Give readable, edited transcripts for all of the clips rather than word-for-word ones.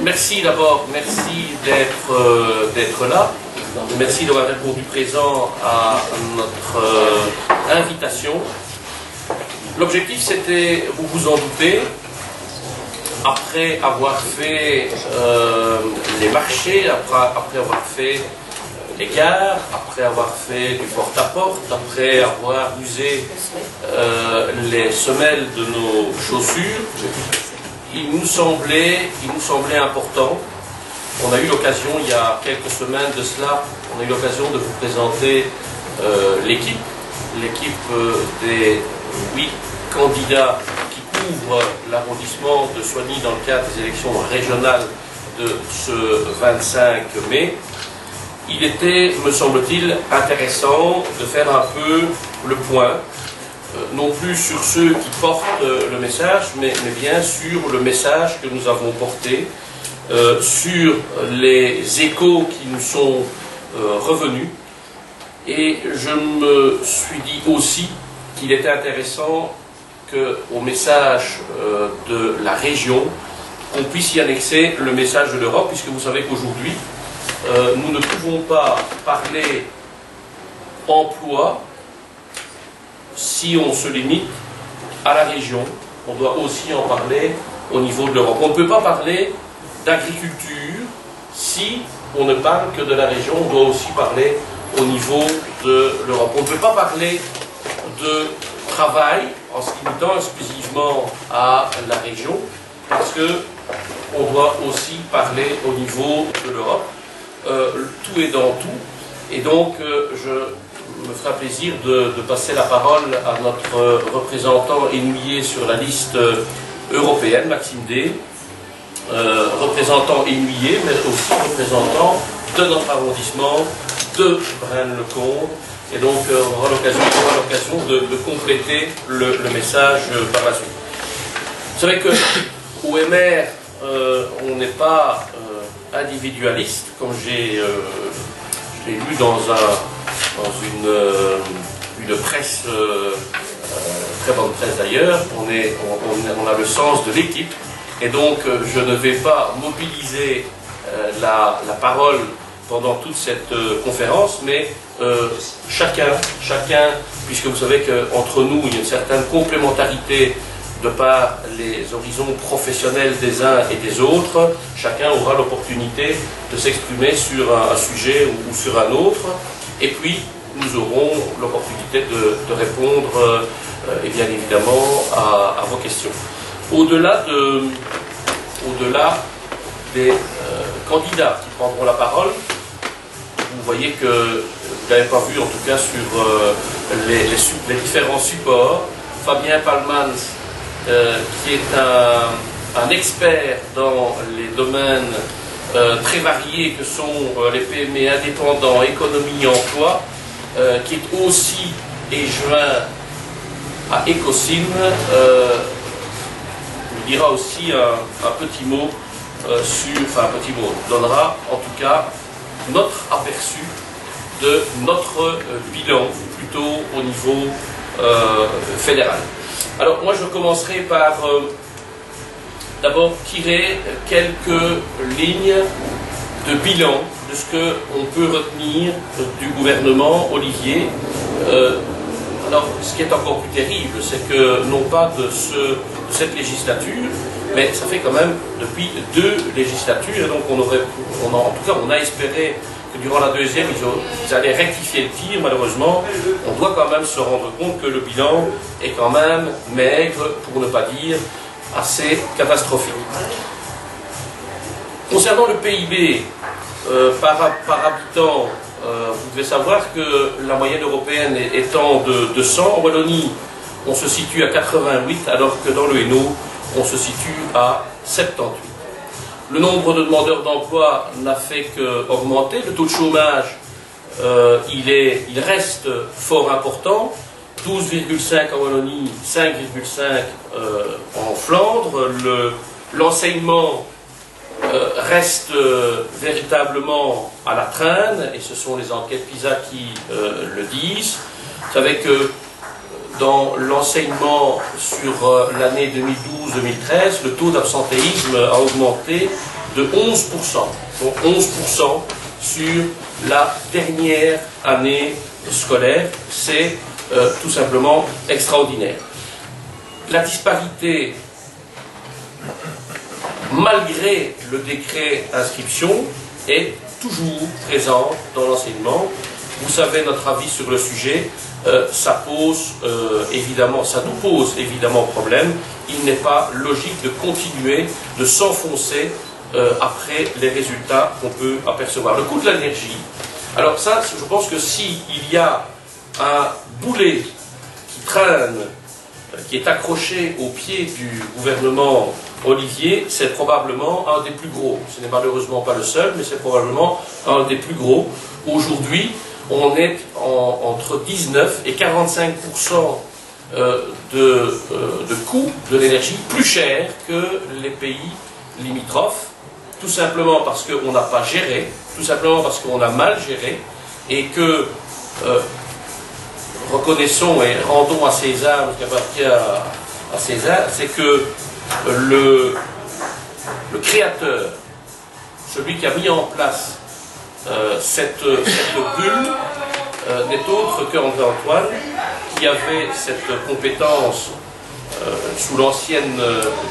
Merci d'abord, merci d'être là. Merci d'avoir répondu présent à notre invitation. L'objectif, c'était, vous vous en doutez, après avoir fait les marchés, après avoir fait les gares, après avoir fait du porte-à-porte, après avoir usé les semelles de nos chaussures, il nous semblait important. On a eu l'occasion, il y a quelques semaines de cela, on a eu l'occasion de vous présenter l'équipe des 8 candidats qui couvrent l'arrondissement de Soignies dans le cadre des élections régionales de ce 25 mai. Il était, me semble-t-il, intéressant de faire un peu le point, non plus sur ceux qui portent le message, mais bien sur le message que nous avons porté, sur les échos qui nous sont revenus. Et je me suis dit aussi qu'il était intéressant qu'au message de la région, qu'on puisse y annexer le message de l'Europe, puisque vous savez qu'aujourd'hui, nous ne pouvons pas parler emploi si on se limite à la région. On doit aussi en parler au niveau de l'Europe. On ne peut pas parler d'agriculture si on ne parle que de la région. On doit aussi parler au niveau de l'Europe. On ne peut pas parler de travail en se limitant exclusivement à la région, parce qu'on doit aussi parler au niveau de l'Europe. Tout est dans tout, et donc je me ferai plaisir de passer la parole à notre représentant énuyé sur la liste européenne, Maxime D, représentant énuyé, mais aussi représentant de notre arrondissement, de Braine-le-Comte, et donc on aura l'occasion de compléter le message par la suite. Vous savez qu'au MR, on n'est pas individualiste, comme je l'ai lu dans une presse, très bonne presse d'ailleurs. On a le sens de l'équipe, et donc je ne vais pas mobiliser la parole pendant toute cette conférence, mais chacun, puisque vous savez qu'entre nous il y a une certaine complémentarité de par les horizons professionnels des uns et des autres, chacun aura l'opportunité de s'exprimer sur un sujet ou sur un autre, et puis nous aurons l'opportunité de répondre, et bien évidemment, à vos questions. Au-delà des candidats qui prendront la parole, vous voyez que vous n'avez pas vu, en tout cas sur les différents supports, Fabien Palmans, qui est un expert dans les domaines très variés que sont les PME indépendants, économie, emploi, qui est aussi adjoint à Ecosyn, nous dira aussi un petit mot donnera en tout cas notre aperçu de notre bilan, plutôt au niveau fédéral. Alors moi je commencerai par d'abord tirer quelques lignes de bilan de ce qu'on peut retenir du gouvernement Olivier. Alors ce qui est encore plus terrible, c'est que non pas de cette législature, mais ça fait quand même depuis 2 législatures, et donc on a espéré que durant la deuxième, ils allaient rectifier le tir. Malheureusement, on doit quand même se rendre compte que le bilan est quand même maigre, pour ne pas dire assez catastrophique. Concernant le PIB par habitant, vous devez savoir que la moyenne européenne étant de 200, en Wallonie, on se situe à 88, alors que dans le Hainaut, on se situe à 78. Le nombre de demandeurs d'emploi n'a fait qu'augmenter. Le taux de chômage, il reste fort important. 12,5 en Wallonie, 5,5 en Flandre. L'enseignement reste véritablement à la traîne, et ce sont les enquêtes PISA qui le disent. Vous savez que dans l'enseignement sur l'année 2012-2013, le taux d'absentéisme a augmenté de 11%. Donc 11% sur la dernière année scolaire, c'est tout simplement extraordinaire. La disparité, malgré le décret inscription, est toujours présente dans l'enseignement. Vous savez notre avis sur le sujet, ça nous pose évidemment problème. Il n'est pas logique de continuer de s'enfoncer après les résultats qu'on peut apercevoir. Le coût de l'énergie, alors ça, je pense que s'il y a un boulet qui traîne, qui est accroché au pied du gouvernement Olivier, c'est probablement un des plus gros. Ce n'est malheureusement pas le seul, mais c'est probablement un des plus gros. Aujourd'hui, on est entre 19 et 45% de coût de l'énergie plus cher que les pays limitrophes, tout simplement parce qu'on n'a pas géré, tout simplement parce qu'on a mal géré, et que reconnaissons et rendons à César ce qui appartient à César, c'est que le créateur, celui qui a mis en place cette bulle, n'est autre qu'André Antoine, qui avait cette compétence sous l'ancienne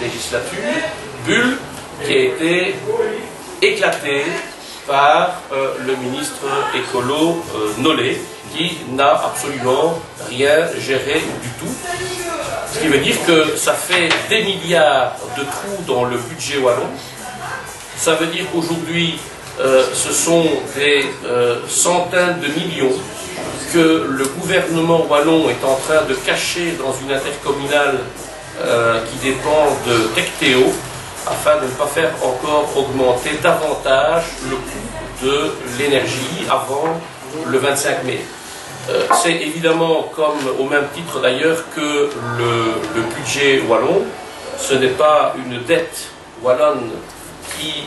législature, bulle qui a été éclatée par le ministre écolo Nollet, qui n'a absolument rien géré du tout. Ce qui veut dire que ça fait des milliards de trous dans le budget wallon. Ça veut dire qu'aujourd'hui, ce sont des centaines de millions que le gouvernement wallon est en train de cacher dans une intercommunale qui dépend de Tectéo, afin de ne pas faire encore augmenter davantage le coût de l'énergie avant le 25 mai. C'est évidemment, comme au même titre d'ailleurs que le budget wallon, ce n'est pas une dette wallonne qui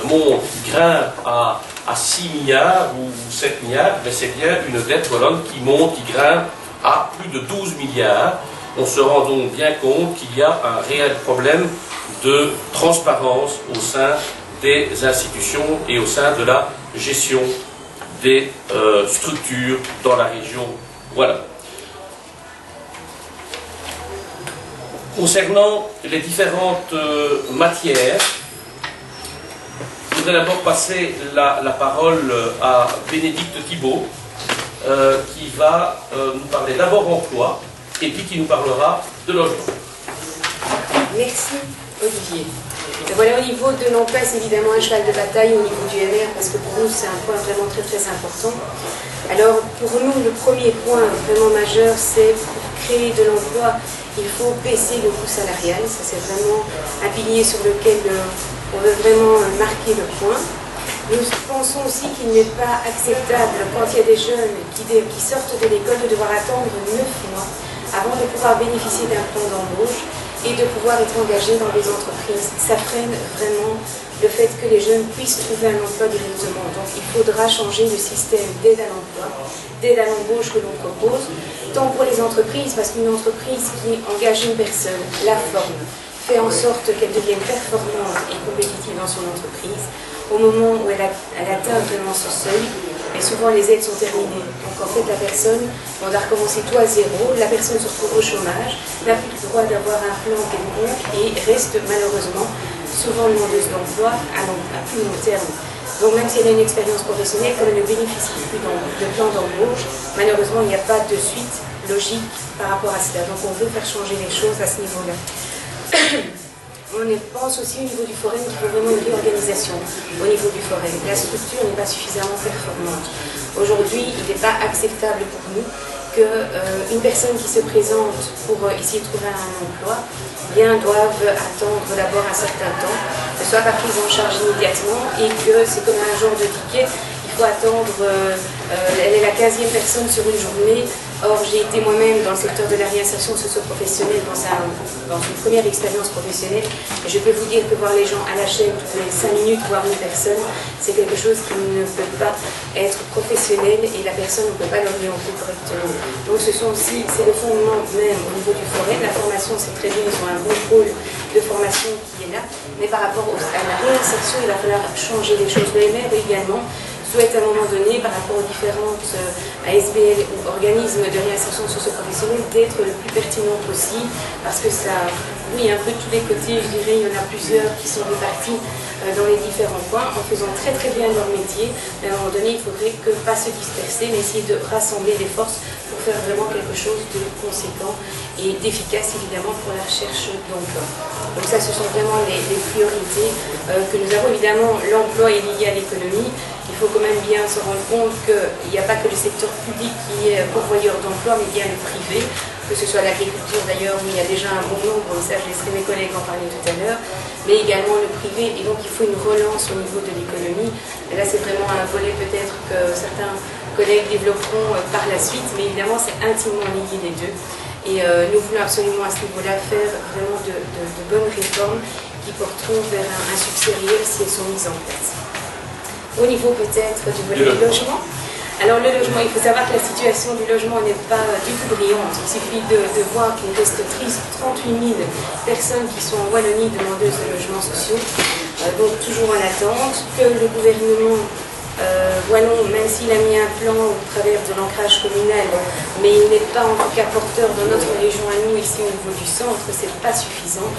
monte, qui grimpe à 6 milliards ou 7 milliards, mais c'est bien une dette wallonne qui monte, qui grimpe à plus de 12 milliards. On se rend donc bien compte qu'il y a un réel problème de transparence au sein des institutions et au sein de la gestion des structures dans la région. Voilà. Concernant les différentes matières, je voudrais d'abord passer la parole à Bénédicte Thibault, qui va nous parler d'abord emploi, et puis qui nous parlera de logement. Merci Olivier. Voilà, au niveau de l'emploi, c'est évidemment un cheval de bataille au niveau du MR, parce que pour nous c'est un point vraiment très très important. Alors pour nous, le premier point vraiment majeur, c'est pour créer de l'emploi, il faut baisser le coût salarial. Ça c'est vraiment un pilier sur lequel on veut vraiment marquer le point. Nous pensons aussi qu'il n'est pas acceptable, quand il y a des jeunes qui sortent de l'école, de devoir attendre 9 mois avant de pouvoir bénéficier d'un plan d'embauche et de pouvoir être engagés dans les entreprises. Ça freine vraiment le fait que les jeunes puissent trouver un emploi directement. Donc il faudra changer le système d'aide à l'emploi, d'aide à l'embauche que l'on propose, tant pour les entreprises, parce qu'une entreprise qui engage une personne, la forme, fait en sorte qu'elle devienne performante et compétitive dans son entreprise, au moment où elle atteint vraiment ce seuil, et souvent les aides sont terminées. Donc en fait la personne, on doit recommencer tout à zéro, la personne se retrouve au chômage, n'a plus le droit d'avoir un plan quelconque et reste malheureusement souvent demandeuse d'emploi à plus long terme. Donc même si elle a une expérience professionnelle, comme elle ne bénéficie plus de plan d'embauche, malheureusement il n'y a pas de suite logique par rapport à cela. Donc on veut faire changer les choses à ce niveau-là. On pense aussi au niveau du forum qu'il faut vraiment une réorganisation au niveau du forum. La structure n'est pas suffisamment performante. Aujourd'hui, il n'est pas acceptable pour nous qu'une personne qui se présente pour essayer de trouver un emploi doive attendre d'abord un certain temps, ne soit pas prise en charge immédiatement et que c'est comme un genre de ticket. Il faut attendre, elle est la 15e personne sur une journée. Or, j'ai été moi-même dans le secteur de la réinsertion socio-professionnelle dans une première expérience professionnelle. Et je peux vous dire que voir les gens à la chaîne toutes les 5 minutes, voir une personne, c'est quelque chose qui ne peut pas être professionnel et la personne ne peut pas l'orienter correctement. Donc, c'est le fondement même au niveau du forum. La formation, c'est très bien, ils ont un bon pôle de formation qui est là. Mais par rapport à la réinsertion, il va falloir changer les choses. Le MR également souhaite à un moment donné, par rapport aux différentes ASBL ou organismes de réinsertion socio-professionnelle, d'être le plus pertinent possible, parce que ça, oui, un peu de tous les côtés, je dirais, il y en a plusieurs qui sont répartis dans les différents points, en faisant très très bien leur métier. Mais à un moment donné, il faudrait que pas se disperser, mais essayer de rassembler les forces pour faire vraiment quelque chose de conséquent et d'efficace, évidemment, pour la recherche d'emploi. Donc ça, ce sont vraiment les priorités que nous avons. Évidemment, l'emploi est lié à l'économie. Il faut quand même bien se rendre compte qu'il n'y a pas que le secteur public qui est pourvoyeur d'emploi, mais bien le privé, que ce soit l'agriculture d'ailleurs, où il y a déjà un bon nombre, ça je laisserai mes collègues en parler tout à l'heure, mais également le privé, et donc il faut une relance au niveau de l'économie. Et là c'est vraiment un volet peut-être que certains collègues développeront par la suite, mais évidemment c'est intimement lié les deux. Et nous voulons absolument à ce niveau-là faire vraiment de bonnes réformes qui porteront vers un succès réel si elles sont mises en place. Au niveau peut-être du volet du logement. Alors le logement, il faut savoir que la situation du logement n'est pas du tout brillante. Il suffit de voir qu'il reste triste 38 000 personnes qui sont en Wallonie demandeuses de logements sociaux, donc toujours en attente, que le gouvernement wallon, même s'il a mis un plan au travers de l'ancrage communal, mais il n'est pas en tout cas porteur dans notre région à nous, ici au niveau du centre, c'est pas suffisant.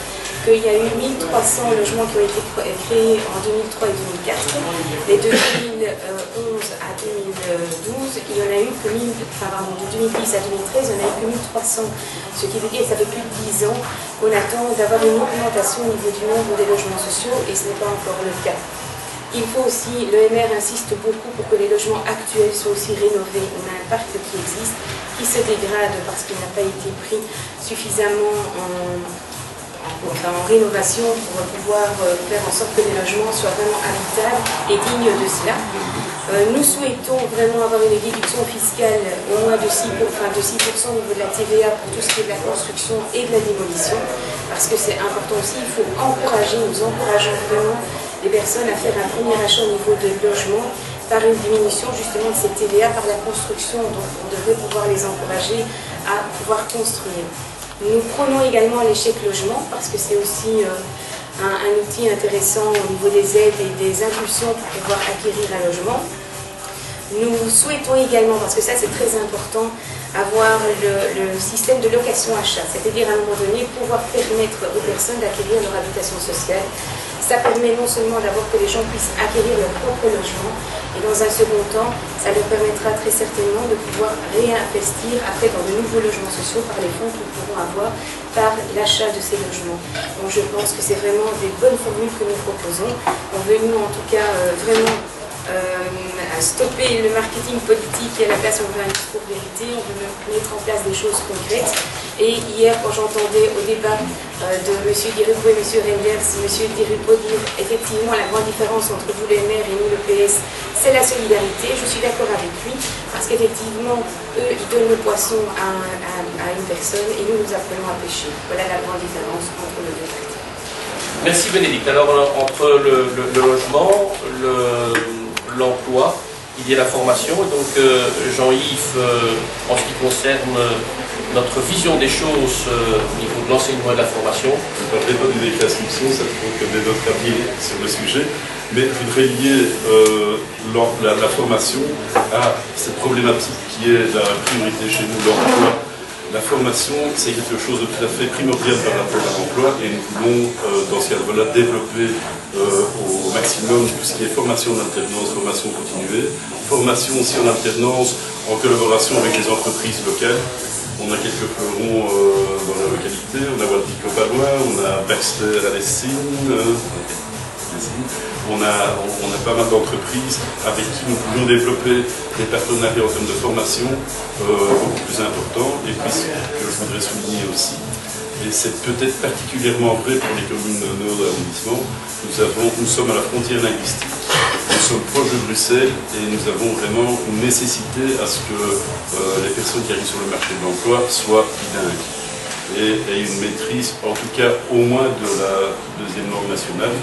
Qu'il y a eu 1300 logements qui ont été créés en 2003 et 2004. Et de 2011 à 2012, il y en a eu que de 2010 à 2013, il y en a eu que 1300. Ce qui veut dire que ça fait plus de 10 ans qu'on attend d'avoir une augmentation au niveau du nombre des logements sociaux et ce n'est pas encore le cas. Il faut aussi, le MR insiste beaucoup pour que les logements actuels soient aussi rénovés. On a un parc qui existe, qui se dégrade parce qu'il n'a pas été pris suffisamment en rénovation pour pouvoir faire en sorte que les logements soient vraiment habitables et dignes de cela. Nous souhaitons vraiment avoir une déduction fiscale au moins de 6% au niveau de la TVA pour tout ce qui est de la construction et de la démolition, parce que c'est important aussi, il faut encourager, nous encourageons vraiment les personnes à faire un premier achat au niveau de logement par une diminution justement de cette TVA par la construction, donc on devrait pouvoir les encourager à pouvoir construire. Nous prenons également l'échec logement parce que c'est aussi un outil intéressant au niveau des aides et des impulsions pour pouvoir acquérir un logement. Nous souhaitons également, parce que ça c'est très important, avoir le système de location-achat, c'est-à-dire à un moment donné pouvoir permettre aux personnes d'acquérir leur habitation sociale. Ça permet non seulement d'abord que les gens puissent acquérir leur propre logement, et dans un second temps, ça leur permettra très certainement de pouvoir réinvestir après dans de nouveaux logements sociaux par les fonds qu'ils pourront avoir par l'achat de ces logements. Donc je pense que c'est vraiment des bonnes formules que nous proposons. On veut nous en tout cas vraiment stopper le marketing politique et à la place on veut un discours vérité, on veut mettre en place des choses concrètes. Et hier quand j'entendais au débat de M. Diripo et M. Renders, M. Diripo dire effectivement la grande différence entre vous les maires et nous le PS, c'est la solidarité, je suis d'accord avec lui, parce qu'effectivement eux ils donnent le poisson à une personne et nous nous apprenons à pêcher. Voilà la grande différence entre les deux parties. Merci Bénédicte. Alors entre le logement, l'emploi, il y a la formation. Et donc Jean-Yves, en ce qui concerne notre vision des choses au niveau de l'enseignement et de la formation. Je ne parlerai pas d'une déclassification, ça trouve que des autres papiers sur le sujet, mais je voudrais lier la formation à cette problématique qui est la priorité chez nous, l'emploi. La formation, c'est quelque chose de tout à fait primordial par rapport à l'emploi et nous voulons, dans ce cadre-là, développer au maximum tout ce qui est formation en alternance, formation continuée, formation aussi en alternance en collaboration avec les entreprises locales. On a quelques fleurons dans la localité, on a Walpico-Palois, on a Baxter à Lessines, on a pas mal d'entreprises avec qui nous pouvons développer des partenariats en termes de formation beaucoup plus importants. Et puis ce que je voudrais souligner aussi, et c'est peut-être particulièrement vrai pour les communes de nord de l'arrondissement, nous sommes à la frontière linguistique. Nous sommes proches de Bruxelles et nous avons vraiment une nécessité à ce que les personnes qui arrivent sur le marché de l'emploi soient bilingues et aient une maîtrise, en tout cas au moins de la deuxième langue nationale.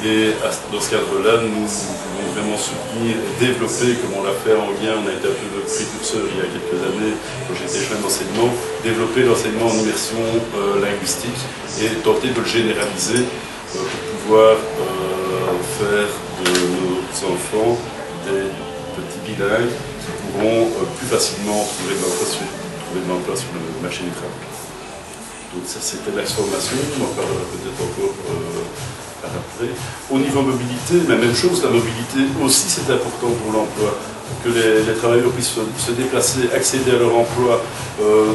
Et dans ce cadre-là, nous voulons vraiment soutenir et développer, comme on l'a fait en lien, on a été un peu précurseur il y a quelques années, quand j'étais chef d'enseignement, développer l'enseignement en immersion linguistique et tenter de le généraliser pour pouvoir faire de nos enfants des petits bilingues qui pourront plus facilement trouver de l'emploi sur le marché du travail. Donc ça c'était la formation, on en parlera peut-être encore par après. Au niveau mobilité, la même chose, la mobilité aussi c'est important pour l'emploi, que les travailleurs puissent se déplacer, accéder à leur emploi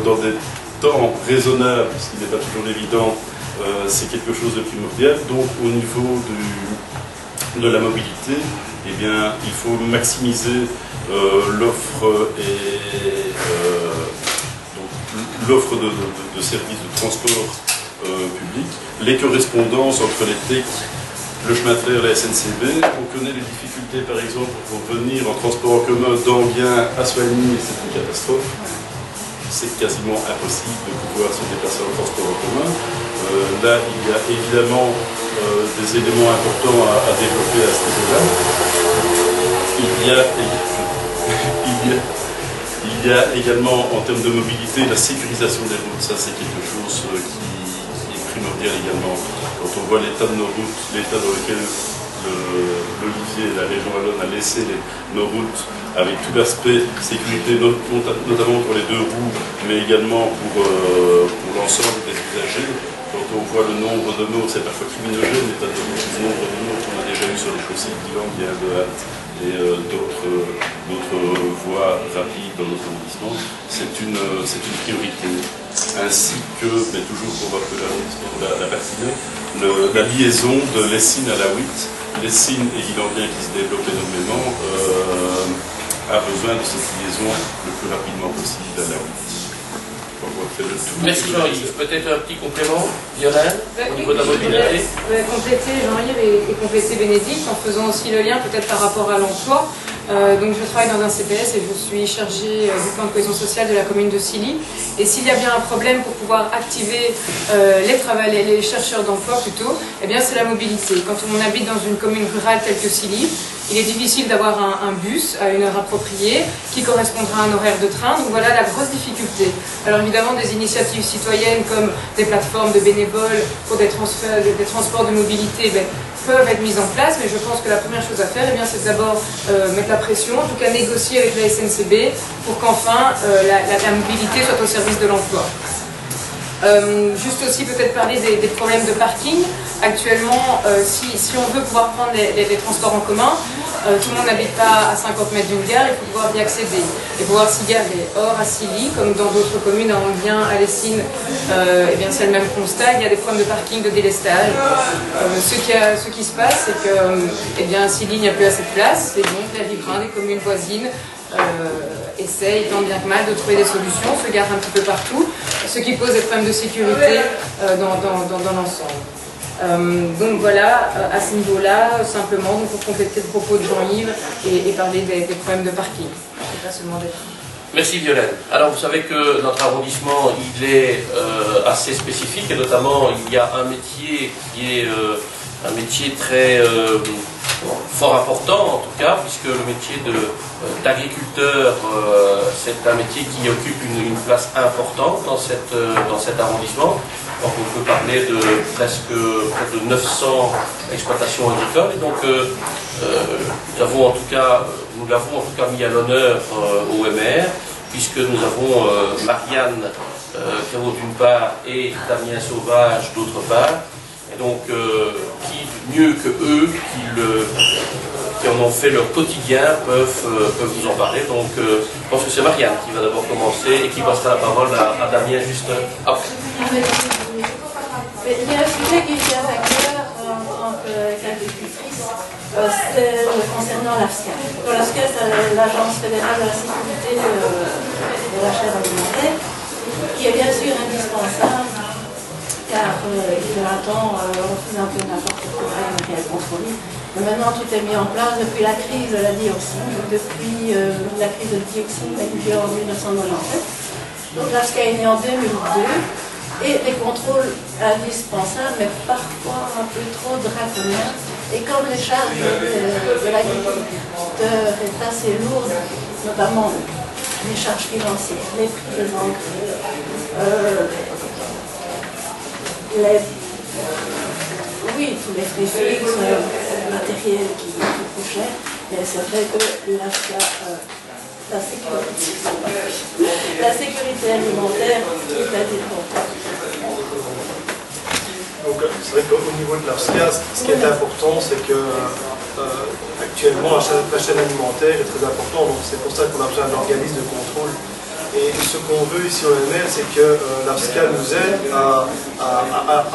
dans des temps raisonnables, ce qui n'est pas toujours évident, c'est quelque chose de primordial. Donc au niveau de la mobilité, eh bien, il faut maximiser l'offre et l'offre de services de transport public, les correspondances entre les TEC, le chemin de fer, la SNCB. On connaît les difficultés, par exemple, pour venir en transport en commun d'Enghien à Soigny, c'est une catastrophe. C'est quasiment impossible de pouvoir se déplacer en transport en commun. Là, il y a évidemment des éléments importants à développer à ce niveau-là. Il y a également, en termes de mobilité, la sécurisation des routes. Ça, c'est quelque chose qui est primordial également. Quand on voit l'état de nos routes, l'état dans lequel l'Olivier et la région Wallonne a laissé nos routes, avec tout l'aspect sécurité, notamment pour les deux roues, mais également pour l'ensemble des usagers. Quand on voit le nombre de morts, c'est parfois criminogène, l'état de route, le nombre de morts qu'on a déjà eu sur les chaussées de Guilan, de Hatt et d'autres voies rapides dans notre arrondissement, c'est une priorité. Ainsi que, mais toujours pour la partie la liaison de Lessines à la Witt. Lessines, évidemment bien qui se développe énormément, a besoin de cette liaison le plus rapidement possible à la Witt. Merci Jean-Yves. Peut-être un petit complément, Violaine, au niveau de la mobilité. Compléter Jean-Yves et compléter Bénédicte en faisant aussi le lien peut-être par rapport à l'emploi. Donc je travaille dans un CPS et je suis chargée du plan de cohésion sociale de la commune de Silly. Et s'il y a bien un problème pour pouvoir activer les chercheurs d'emploi plutôt, eh bien c'est la mobilité. Quand on habite dans une commune rurale telle que Silly, il est difficile d'avoir un bus à une heure appropriée qui correspondra à un horaire de train. Donc voilà la grosse difficulté. Alors évidemment des initiatives citoyennes comme des plateformes de bénévoles pour des transports de mobilité peuvent être mises en place, mais je pense que la première chose à faire, c'est d'abord mettre la pression, en tout cas négocier avec la SNCB pour qu'enfin la mobilité soit au service de l'emploi. Juste aussi peut-être parler des problèmes de parking. Actuellement, si on veut pouvoir prendre les transports en commun, tout le monde n'habite pas à 50 mètres d'une gare, il faut pouvoir y accéder et pouvoir s'y garer. Or, à Silly, comme dans d'autres communes, à Enghien, à Lessines, c'est le même constat, il y a des problèmes de parking, de délestage. Ce qui se passe, c'est que à Silly, il n'y a plus assez de place, et donc la riverains des communes voisines essayent tant bien que mal de trouver des solutions, se garent un petit peu partout, ce qui pose des problèmes de sécurité dans l'ensemble. Donc voilà, à ce niveau-là, simplement pour compléter le propos de Jean-Yves et parler des problèmes de parking, et pas seulement des trains. Merci Violaine. Alors vous savez que notre arrondissement il est assez spécifique et notamment il y a un métier qui est un métier très fort important en tout cas, puisque le métier d'agriculteur c'est un métier qui occupe une place importante dans cet arrondissement. Donc on peut parler de presque près de 900 exploitations agricoles et donc nous l'avons en tout cas mis à l'honneur au MR, puisque nous avons Marianne Créot d'une part et Damien Sauvage d'autre part. Et donc, qui mieux que eux, qui en ont fait leur quotidien, peuvent vous en parler. Donc, je pense que c'est Marianne qui va d'abord commencer et qui passera la parole à Damien juste après. Il y a un sujet qui vient à cœur en tant qu'agricultrice, c'est concernant l'AFSCA. L'AFSCA, c'est l'Agence fédérale de la sécurité de la chaîne alimentaire, qui est bien sûr indispensable, car il y a un temps, on faisait un peu n'importe quoi, il n'y a rien contrôlé. Mais maintenant, tout est mis en place depuis la crise de la dioxine. Depuis la crise de la dioxine a eu lieu en 1997. Donc l'AFSCA est né en 2002. Et les contrôles indispensables, mais parfois un peu trop draconiens. Et comme les charges de l'agriculteur est assez lourdes, notamment les charges financières, les prix des engrais, tous les frais fixes, le matériel qui coûte cher, mais c'est vrai que la sécurité alimentaire est indépendante. Donc c'est vrai qu'au niveau de l'AFSCA, ce qui est important, c'est que actuellement la chaîne alimentaire est très importante, donc c'est pour ça qu'on a besoin d'organismes de contrôle. Et ce qu'on veut ici au MR, c'est que l'AFSCA nous aide à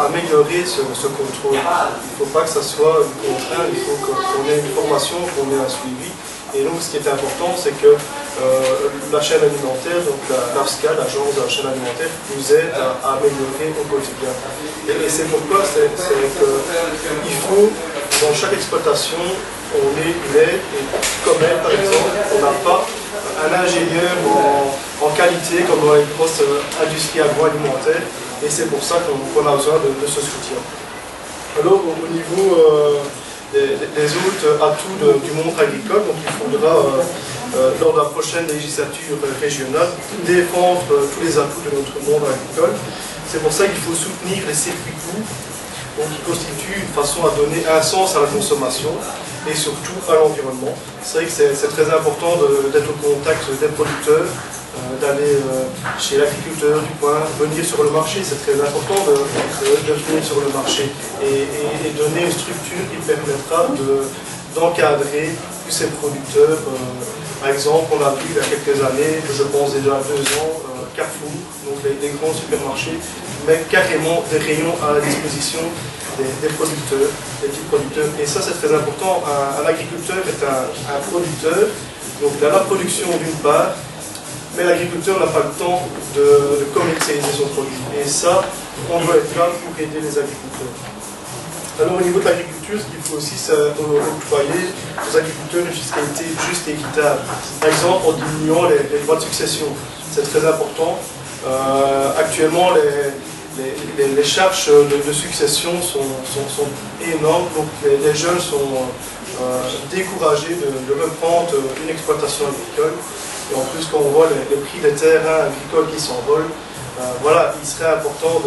améliorer ce contrôle. Il ne faut pas que ça soit une contrainte, il faut qu'on ait une formation, qu'on ait un suivi. Et donc ce qui est important, c'est que la chaîne alimentaire, donc l'AFSCA, l'agence de la chaîne alimentaire, nous aide à améliorer au quotidien. Et c'est pourquoi c'est qu'il faut, dans chaque exploitation, on ait une aide, et comme elle par exemple, on n'a pas un ingénieur en qualité comme dans les grosses industries agroalimentaires, et c'est pour ça qu'on a besoin de ce soutien. Alors au niveau des autres atouts du monde agricole, donc il faudra lors de la prochaine législature régionale défendre tous les atouts de notre monde agricole. C'est pour ça qu'il faut soutenir les circuits courts, donc qui constituent une façon à donner un sens à la consommation et surtout à l'environnement. C'est vrai que c'est très important d'être au contact des producteurs, d'aller chez l'agriculteur du coin, venir sur le marché. C'est très important de venir sur le marché et donner une structure qui permettra d'encadrer tous ces producteurs. Par exemple, on a vu il y a quelques années, je pense déjà 2 ans, Carrefour, donc les grands supermarchés, mettent carrément des rayons à la disposition des producteurs, des petits producteurs. Et ça, c'est très important. Un agriculteur est un producteur, donc il a la production d'une part, mais l'agriculteur n'a pas le temps de commercialiser son produit. Et ça, on doit être là pour aider les agriculteurs. Alors au niveau de l'agriculture, ce qu'il faut aussi, c'est octroyer aux agriculteurs une fiscalité juste et équitable. Par exemple, en diminuant les droits de succession. C'est très important. Actuellement, les charges de succession sont énormes, donc les jeunes sont découragés de reprendre une exploitation agricole. Et en plus, quand on voit les prix des terrains agricoles qui s'envolent, voilà, il serait important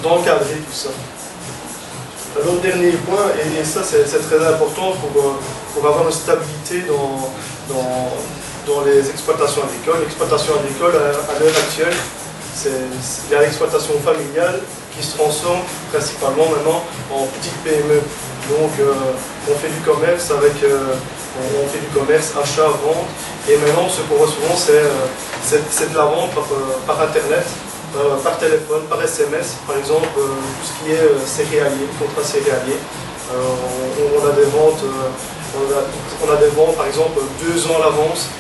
d'encadrer tout ça. Alors, le dernier point, et ça c'est très important pour avoir une stabilité dans les exploitations agricoles. L'exploitation agricole, à l'heure actuelle, il y a l'exploitation familiale qui se transforme principalement maintenant en petite PME. Donc on fait du commerce on fait du commerce, achat, vente, et maintenant ce qu'on voit souvent c'est de la vente par internet, par téléphone, par SMS, par exemple tout ce qui est céréalier, contrat céréalier. On a des ventes par exemple 2 ans à l'avance,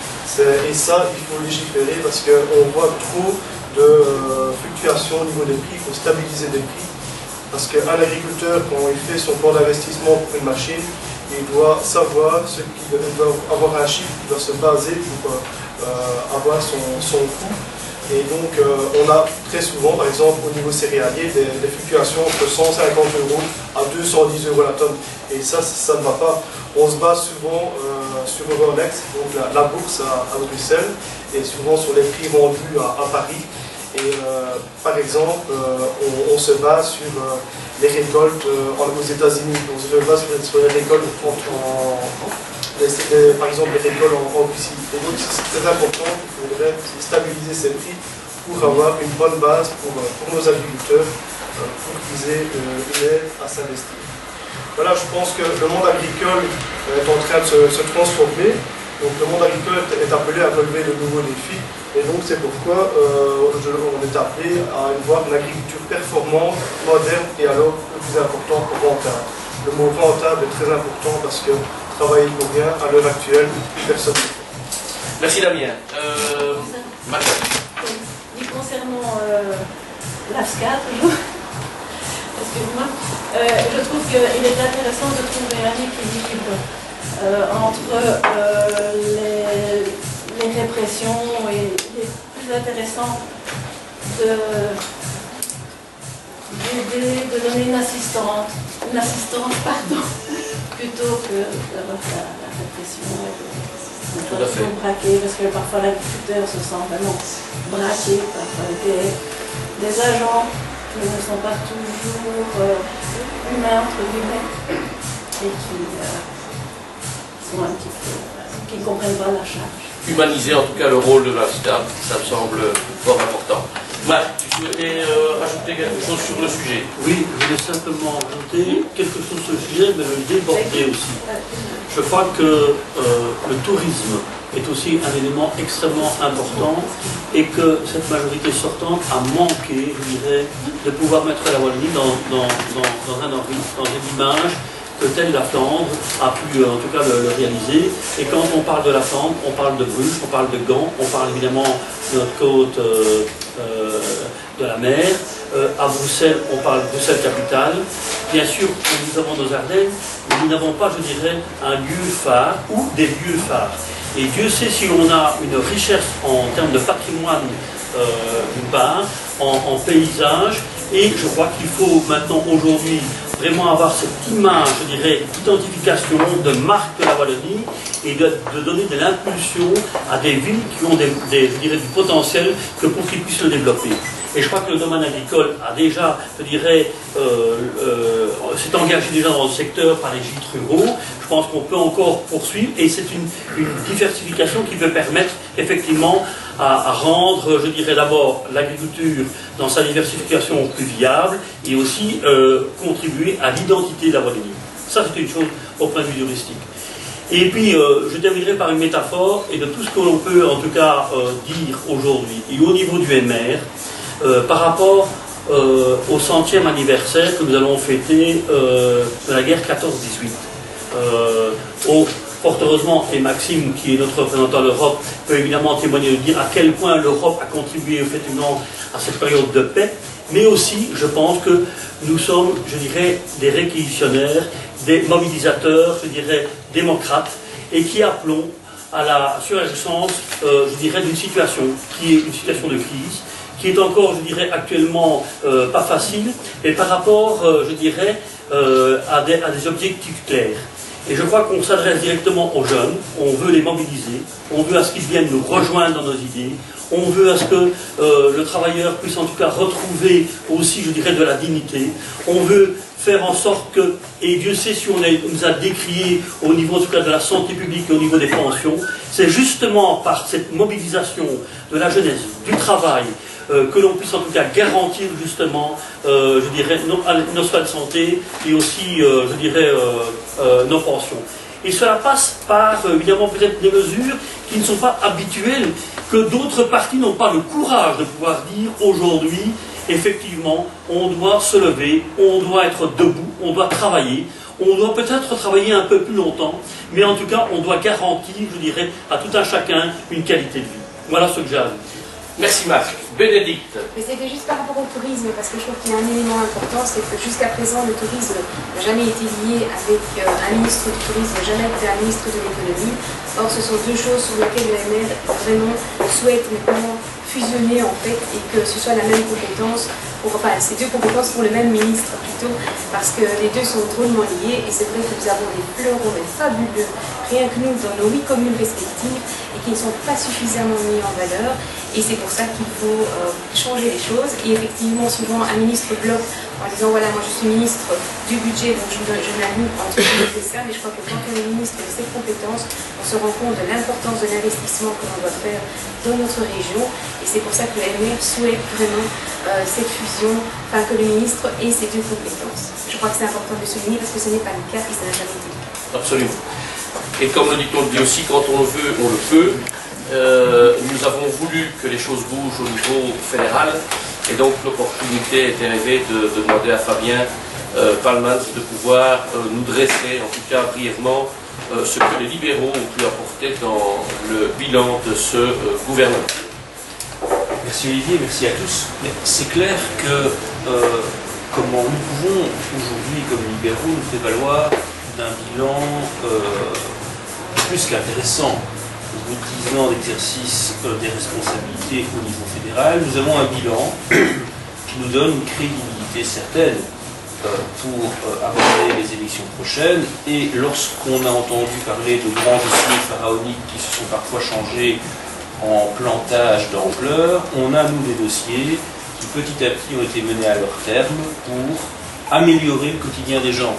et ça il faut légiférer parce qu'on voit trop de fluctuations au niveau des prix. Il faut stabiliser des prix, parce qu'un agriculteur, quand il fait son plan d'investissement pour une machine, il doit savoir il doit avoir un chiffre qui doit se baser pour avoir son coût. Et donc on a très souvent, par exemple au niveau céréalier, des fluctuations entre 150 € à 210 € la tonne. Et ça ne va pas. On se base souvent sur Euronext, donc la bourse à Bruxelles, et souvent sur les prix vendus à Paris. Et par exemple, on se base sur les récoltes aux États-Unis. On se base sur les récoltes par exemple les récoltes en Russie. Et donc c'est très important, il faudrait stabiliser ces prix pour avoir une bonne base pour nos agriculteurs, pour qu'ils aient une aide à s'investir. Voilà, je pense que le monde agricole est en train de se transformer. Donc le monde agricole est appelé à relever de nouveaux défis, et donc c'est pourquoi on est appelé à avoir une agriculture performante, moderne, et alors le plus important, rentable. Le mot rentable est très important parce que travailler pour rien, à l'heure actuelle, personne ne fait. Merci Damien. Concernant l'AFSCA, toujours, excusez-moi. Je trouve qu'il est intéressant de trouver un équilibre entre les répressions et il est plus intéressant de donner une assistance, pardon, plutôt que d'avoir la répression et braquer, parce que parfois l'agriculteur se sent vraiment braqué par des agents qui ne sont pas toujours humains, entre guillemets, et qui sont un petit peu, qui ne comprennent pas la charge. Humaniser en tout cas le rôle de l'AFSCA, ça me semble fort important. Marc, tu souhaitais rajouter quelque chose sur le sujet? Oui, je voulais simplement ajouter quelque chose sur le sujet, mais le déborder aussi. Je crois que le tourisme est aussi un élément extrêmement important et que cette majorité sortante a manqué, je dirais, de pouvoir mettre la Wallonie dans une image que telle la Flandre a pu en tout cas le réaliser. Et quand on parle de la Flandre, on parle de Bruges, on parle de Gand, on parle évidemment de notre côte de la mer. À Bruxelles, on parle de Bruxelles capitale. Bien sûr, nous avons nos Ardennes, mais nous n'avons pas, je dirais, un lieu phare ou des lieux phares. Et Dieu sait si on a une richesse en termes de patrimoine d'une part, en paysage, et je crois qu'il faut maintenant, aujourd'hui, vraiment avoir cette image, je dirais, d'identification, de marque de la Wallonie, et de donner de l'impulsion à des villes qui ont je dirais, du potentiel que pour qu'ils puissent le développer. Et je crois que le domaine agricole a déjà, je dirais, s'est engagé déjà dans le secteur par les gîtes ruraux. Je pense qu'on peut encore poursuivre, et c'est une diversification qui peut permettre effectivement à rendre, je dirais d'abord, l'agriculture dans sa diversification plus viable, et aussi contribuer à l'identité de la Wallonie. Ça, c'est une chose au point de vue touristique. Et puis, je terminerai par une métaphore, et de tout ce que l'on peut en tout cas dire aujourd'hui, et au niveau du MR, par rapport au 100e anniversaire que nous allons fêter de la guerre 14-18. Fort heureusement, et Maxime, qui est notre représentant de l'Europe, peut évidemment témoigner de dire à quel point l'Europe a contribué effectivement à cette période de paix, mais aussi, je pense que nous sommes, je dirais, des réquisitionnaires, des mobilisateurs, je dirais, démocrates, et qui appelons à la surexistence, je dirais, d'une situation qui est une situation de crise, qui est encore, je dirais, actuellement pas facile, et par rapport, je dirais, à des objectifs clairs. Et je crois qu'on s'adresse directement aux jeunes, on veut les mobiliser, on veut à ce qu'ils viennent nous rejoindre dans nos idées, on veut à ce que le travailleur puisse en tout cas retrouver aussi, je dirais, de la dignité, on veut faire en sorte que, et Dieu sait si on nous a décrié au niveau en tout cas de la santé publique et au niveau des pensions, c'est justement par cette mobilisation de la jeunesse, du travail, que l'on puisse en tout cas garantir justement, je dirais, nos soins de santé et aussi, je dirais, nos pensions. Et cela passe par, évidemment, peut-être des mesures qui ne sont pas habituelles, que d'autres partis n'ont pas le courage de pouvoir dire aujourd'hui, effectivement, on doit se lever, on doit être debout, on doit travailler, on doit peut-être travailler un peu plus longtemps, mais en tout cas, on doit garantir, je dirais, à tout un chacun une qualité de vie. Voilà ce que j'ai à dire. Merci Marc. Bénédicte. Mais c'était juste par rapport au tourisme, parce que je trouve qu'il y a un élément important, c'est que jusqu'à présent, le tourisme n'a jamais été lié avec un ministre du tourisme, n'a jamais été un ministre de l'économie. Or, ce sont deux choses sur lesquelles le MR vraiment souhaite maintenant fusionner en fait, et que ce soit la même compétence, enfin ces deux compétences pour le même ministre plutôt, parce que les deux sont drôlement liés, et c'est vrai que nous avons des fleurons fabuleux, rien que nous, dans nos 8 communes respectives, et qui ne sont pas suffisamment mis en valeur. Et c'est pour ça qu'il faut changer les choses. Et effectivement, souvent, un ministre bloque en disant voilà, moi je suis ministre du budget, donc je m'aligne entre les ça, mais je crois que quand on est ministre de cette compétence, on se rend compte de l'importance de l'investissement que l'on doit faire dans notre région. Et c'est pour ça que le MR souhaite vraiment cette fusion, enfin que le ministre ait ces deux compétences. Je crois que c'est important de le souligner parce que ce n'est pas le cas et ça n'a jamais été le cas. Absolument. Et comme le dicton le dit aussi, quand on le veut, on le peut. Nous avons voulu que les choses bougent au niveau fédéral, et donc l'opportunité était arrivée de demander à Fabien Palmans de pouvoir nous dresser, en tout cas brièvement, ce que les libéraux ont pu apporter dans le bilan de ce gouvernement. Merci Olivier, merci à tous. C'est clair que comment nous pouvons aujourd'hui, comme libéraux, nous prévaloir d'un bilan plus qu'intéressant, au bout de 10 ans d'exercice des responsabilités au niveau fédéral. Nous avons un bilan qui nous donne une crédibilité certaine pour aborder les élections prochaines. Et lorsqu'on a entendu parler de grands dossiers pharaoniques qui se sont parfois changés en plantage d'ampleur, on a, nous, des dossiers qui petit à petit ont été menés à leur terme pour améliorer le quotidien des gens.